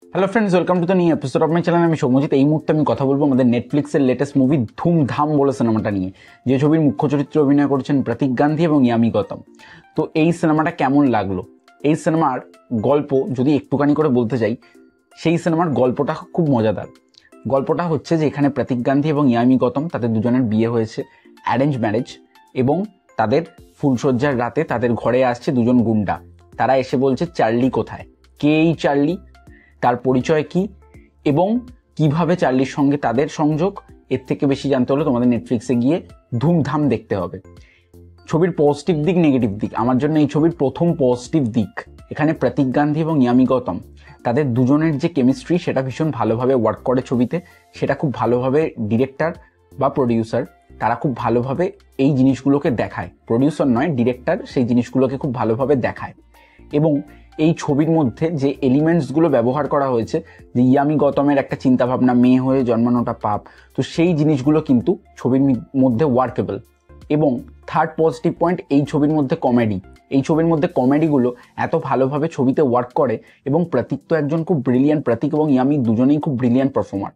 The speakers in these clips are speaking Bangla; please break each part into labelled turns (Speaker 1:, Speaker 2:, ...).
Speaker 1: Hello friends, welcome to the new episode of my channel. আমি সৌম্যজিৎ। এই মুহূর্তে আমি কথা বলবো আমাদের নেটফ্লিক্সের লেটেস্ট মুভি ধুমধাম বলে সিনেমাটা নিয়ে, যে ছবির মুখ্য চরিত্রে অভিনয় করেছেন প্রতীক গান্ধী এবং ইয়ামি গৌতম। তো এই সিনেমাটা কেমন লাগলো, এই সিনেমার গল্প যদি একটুখানি করে বলতে যাই, সেই সিনেমার গল্পটা খুব মজাদার। গল্পটা হচ্ছে যে এখানে প্রতীক গান্ধী এবং ইয়ামি গৌতম, তাদের দুজনের বিয়ে হয়েছে অ্যারেঞ্জ ম্যারেজ, এবং তাদের ফুলশয্যার রাতে তাদের ঘরে আসছে দুজন গুন্ডা। তারা এসে বলছে চার্লি কোথায়, কে এই চার্লি, তার পরিচয় কি এবং কিভাবে চার্লির সঙ্গে তাদের সংযোগ, এর থেকে বেশি জানতে হলে তোমাদের নেটফ্লিক্সে গিয়ে ধুমধাম দেখতে হবে। ছবির পজিটিভ দিক, নেগেটিভ দিক, আমার জন্য এই ছবির প্রথম পজিটিভ দিক, এখানে প্রতীক গান্ধী এবং ইয়ামি গৌতম তাদের দুজনের যে কেমিস্ট্রি সেটা ভীষণ ভালোভাবে ওয়ার্ক করে ছবিতে। সেটা খুব ভালোভাবে ডিরেক্টর বা প্রডিউসার তারা খুব ভালোভাবে এই জিনিসগুলোকে দেখায়। প্রডিউসার নয়, ডিরেক্টর সেই জিনিসগুলোকে খুব ভালোভাবে দেখায়। এবং এই ছবির মধ্যে যে এলিমেন্টসগুলো ব্যবহার করা হয়েছে, যে ইয়ামি গৌতমের একটা চিন্তাভাবনা, মেয়ে হয়ে জন্মানোটা পাপ, তো সেই জিনিসগুলো কিন্তু ছবির মধ্যে ওয়ার্কেবল। এবং থার্ড পজিটিভ পয়েন্ট, এই ছবির মধ্যে কমেডি, এই ছবির মধ্যে কমেডিগুলো এত ভালোভাবে ছবিতে ওয়ার্ক করে। এবং প্রতীক তো একজন খুব ব্রিলিয়ান্ট, প্রতীক এবং ইয়ামি দুজনেই খুব ব্রিলিয়ান্ট পারফর্মার।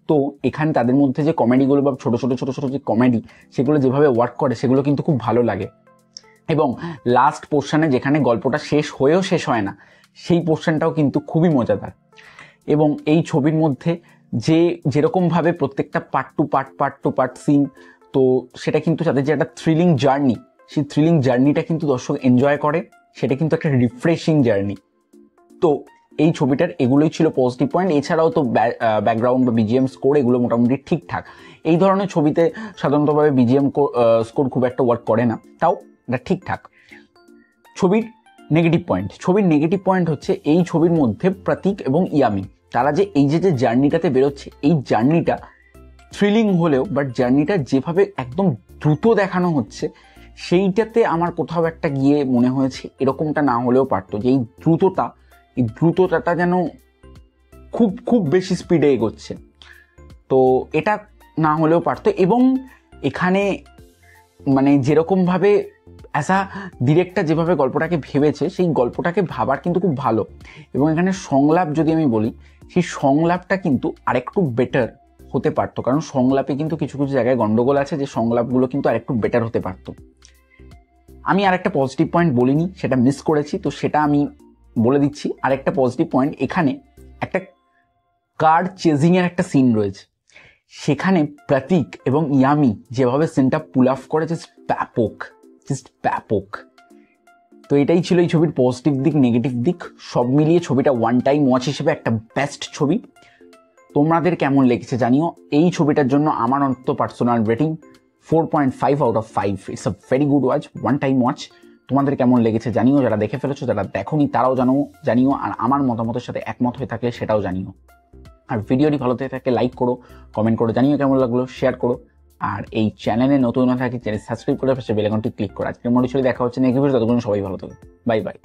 Speaker 1: তো এখানে তাদের মধ্যে যে কমেডিগুলো বা ছোটো ছোটো যে কমেডি, সেগুলো যেভাবে ওয়ার্ক করে সেগুলো কিন্তু খুব ভালো লাগে। এবং লাস্ট পোর্শনে যেখানে গল্পটা শেষ হয়েও শেষ হয় না, সেই পোর্শনটাও কিন্তু খুবই মজাদার। এবং এই ছবির মধ্যে যেরকমভাবে প্রত্যেকটা পার্ট টু পার্ট সিন, তো সেটা কিন্তু তাদের যে একটা থ্রিলিং জার্নি, সেই থ্রিলিং জার্নিটা কিন্তু দর্শক এনজয় করে। সেটা কিন্তু একটা রিফ্রেশিং জার্নি। তো এই ছবিটার এগুলোই ছিল পজিটিভ পয়েন্ট। এছাড়াও তো ব্যাকগ্রাউন্ড বা বিজিএম স্কোর এগুলো মোটামুটি ঠিকঠাক। এই ধরনের ছবিতে সাধারণতভাবে বিজিএম স্কোর খুব একটা ওয়ার্ক করে না, তাও এটা ঠিকঠাক। ছবির নেগেটিভ পয়েন্ট হচ্ছে এই ছবির মধ্যে প্রতীক এবং ইয়ামি তারা যে এই যে জার্নিটাতে বেরোচ্ছে, এই জার্নিটা থ্রিলিং হলেও বাট জার্নিটা যেভাবে একদম দ্রুত দেখানো হচ্ছে, সেইটাতে আমার কোথাও একটা গিয়ে মনে হয়েছে এরকমটা না হলেও পারতো, যে এই দ্রুততাটা যেন খুব খুব বেশি স্পিডে এগোচ্ছে, তো এটা না হলেও পারতো। এবং এখানে মানে যেরকমভাবে অ্যাজ আ ডিরেক্টর যেভাবে গল্পটাকে ভেবেছে, সেই গল্পটাকে ভাবার কিন্তু খুব ভালো। এবং এখানে সংলাপ যদি আমি বলি, সেই সংলাপটা কিন্তু আরেকটু বেটার হতে পারতো, কারণ সংলাপে কিন্তু কিছু কিছু জায়গায় গন্ডগোল আছে, যে সংলাপগুলো কিন্তু আরেকটু বেটার হতে পারতো। আমি আরেকটা পজিটিভ পয়েন্ট বলিনি, সেটা মিস করেছি, তো সেটা আমি বলে দিচ্ছি। আরেকটা পজিটিভ পয়েন্ট, এখানে একটা কার চেজিংয়ের একটা সিন রয়েছে, সেখানে প্রতীক এবং ইয়ামি যেভাবে সিনটা পুল অফ করে, জাস্ট ব্যাপক। তো এটাই ছিল এই ছবির পজিটিভ দিক, নেগেটিভ দিক। সব মিলিয়ে ছবিটা ওয়ান টাইম ওয়াচ হিসেবে একটা বেস্ট ছবি। তোমাদের কেমন লেগেছে জানিও। এই ছবিটার জন্য আমার অন্তত personal rating 4.5 out of 5। It's a very good watch, one time watch. তোমাদের কেমন লেগেছে জানিও, যারা দেখে ফেলেছো, যারা দেখোনি তারাও জানিও, আর আমার মতামতের সাথে একমত হয়ে থাকলে সেটাও জানিও। আর ভিডিওটি ভালো থেকে থাকলে লাইক করো, কমেন্ট করো, জানিও কেমন লাগলো, শেয়ার করো। আর এই চ্যানেলে নতুন না থাকে চ্যানেল সাবস্ক্রাইব করে পাশে বেল আইকনটি ক্লিক করো। আজকের মতো দেখা হচ্ছে নেক্সট ভিডিও, ততক্ষণ সবাই ভালো থাকো, বাই বাই।